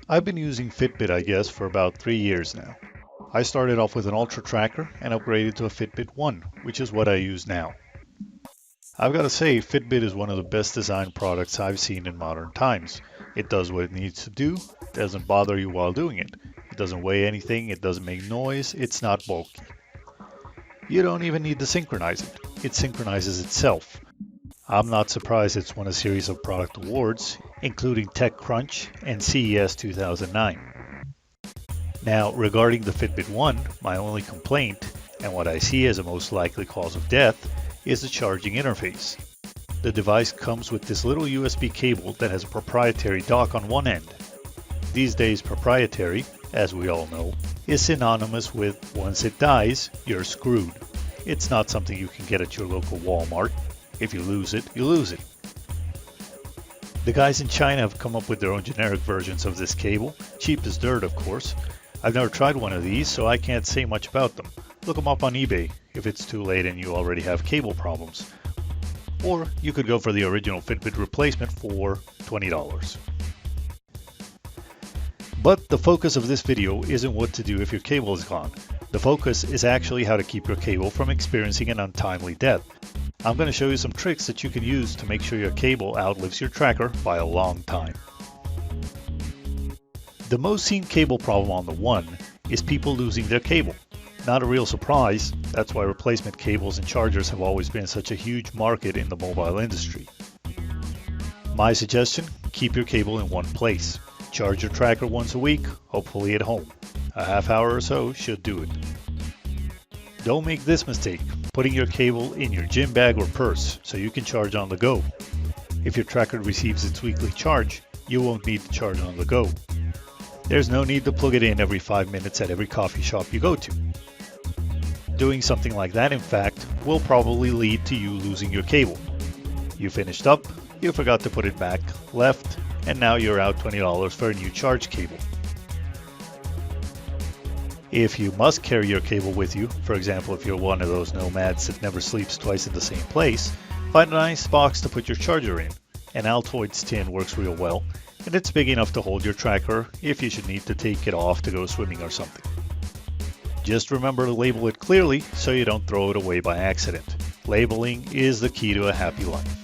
I've been using Fitbit, I guess, for about 3 years now. I started off with an Ultra tracker and upgraded to a Fitbit One, which is what I use now. I've got to say, Fitbit is one of the best designed products I've seen in modern times. It does what it needs to do, doesn't bother you while doing it. It doesn't weigh anything, it doesn't make noise, it's not bulky. You don't even need to synchronize it. It synchronizes itself. I'm not surprised it's won a series of product awards, including TechCrunch and CES 2009. Now, regarding the Fitbit One, my only complaint, and what I see as a most likely cause of death, is the charging interface. The device comes with this little USB cable that has a proprietary dock on one end. These days, proprietary, as we all know, is synonymous with once it dies, you're screwed. It's not something you can get at your local Walmart. If you lose it, you lose it. The guys in China have come up with their own generic versions of this cable, cheap as dirt of course. I've never tried one of these, so I can't say much about them. Look them up on eBay if it's too late and you already have cable problems. Or you could go for the original Fitbit replacement for $20. But the focus of this video isn't what to do if your cable is gone. The focus is actually how to keep your cable from experiencing an untimely death. I'm going to show you some tricks that you can use to make sure your cable outlives your tracker by a long time. The most seen cable problem on the One is people losing their cable. Not a real surprise, that's why replacement cables and chargers have always been such a huge market in the mobile industry. My suggestion, keep your cable in one place. Charge your tracker once a week, hopefully at home. A half hour or so should do it. Don't make this mistake, putting your cable in your gym bag or purse so you can charge on the go. If your tracker receives its weekly charge, you won't need to charge on the go. There's no need to plug it in every 5 minutes at every coffee shop you go to. Doing something like that, in fact, will probably lead to you losing your cable. You finished up, you forgot to put it back, left, and now you're out $20 for a new charge cable. If you must carry your cable with you, for example if you're one of those nomads that never sleeps twice in the same place, find a nice box to put your charger in. An Altoids tin works real well, and it's big enough to hold your tracker if you should need to take it off to go swimming or something. Just remember to label it clearly so you don't throw it away by accident. Labeling is the key to a happy life.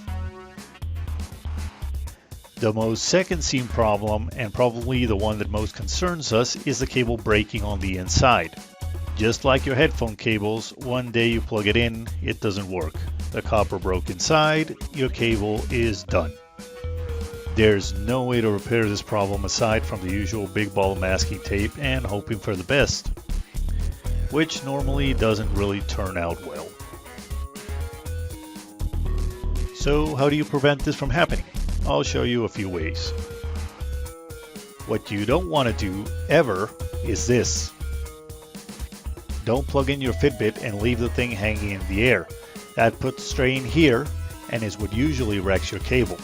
The most second seen problem, and probably the one that most concerns us, is the cable breaking on the inside. Just like your headphone cables, one day you plug it in, it doesn't work. The copper broke inside, your cable is done. There's no way to repair this problem aside from the usual big ball masking tape and hoping for the best, which normally doesn't really turn out well. So how do you prevent this from happening? I'll show you a few ways. What you don't want to do ever is this. Don't plug in your Fitbit and leave the thing hanging in the air. That puts strain here and is what usually wrecks your cable.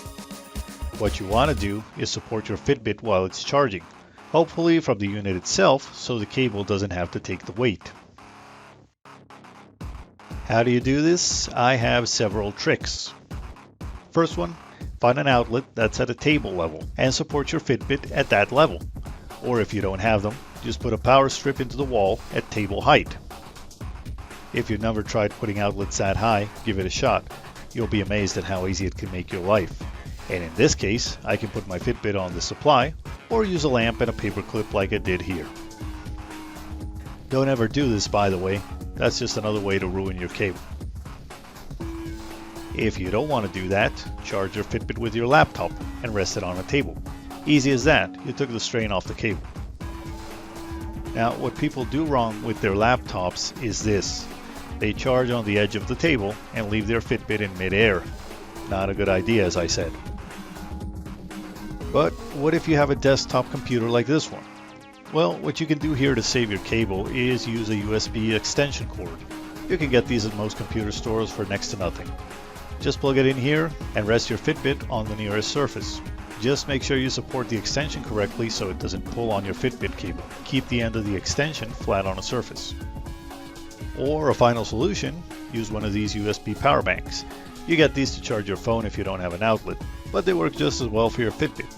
What you want to do is support your Fitbit while it's charging, hopefully from the unit itself so the cable doesn't have to take the weight. How do you do this? I have several tricks. First one, find an outlet that's at a table level and support your Fitbit at that level. Or if you don't have them, just put a power strip into the wall at table height. If you've never tried putting outlets that high, give it a shot. You'll be amazed at how easy it can make your life. And in this case, I can put my Fitbit on the supply or use a lamp and a paper clip like I did here. Don't ever do this, by the way. That's just another way to ruin your cable. If you don't want to do that, charge your Fitbit with your laptop and rest it on a table. Easy as that, you took the strain off the cable. Now, what people do wrong with their laptops is this. They charge on the edge of the table and leave their Fitbit in mid-air. Not a good idea, as I said. But what if you have a desktop computer like this one? Well, what you can do here to save your cable is use a USB extension cord. You can get these at most computer stores for next to nothing. Just plug it in here and rest your Fitbit on the nearest surface. Just make sure you support the extension correctly so it doesn't pull on your Fitbit cable. Keep the end of the extension flat on a surface. Or a final solution, use one of these USB power banks. You get these to charge your phone if you don't have an outlet, but they work just as well for your Fitbit.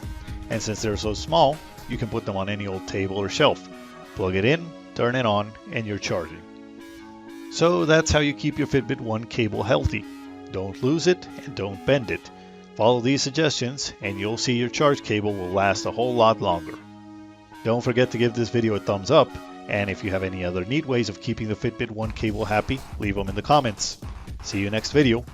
And since they're so small, you can put them on any old table or shelf. Plug it in, turn it on, and you're charging. So that's how you keep your Fitbit One cable healthy. Don't lose it and don't bend it. Follow these suggestions and you'll see your charge cable will last a whole lot longer. Don't forget to give this video a thumbs up, and if you have any other neat ways of keeping the Fitbit One cable happy, leave them in the comments. See you next video.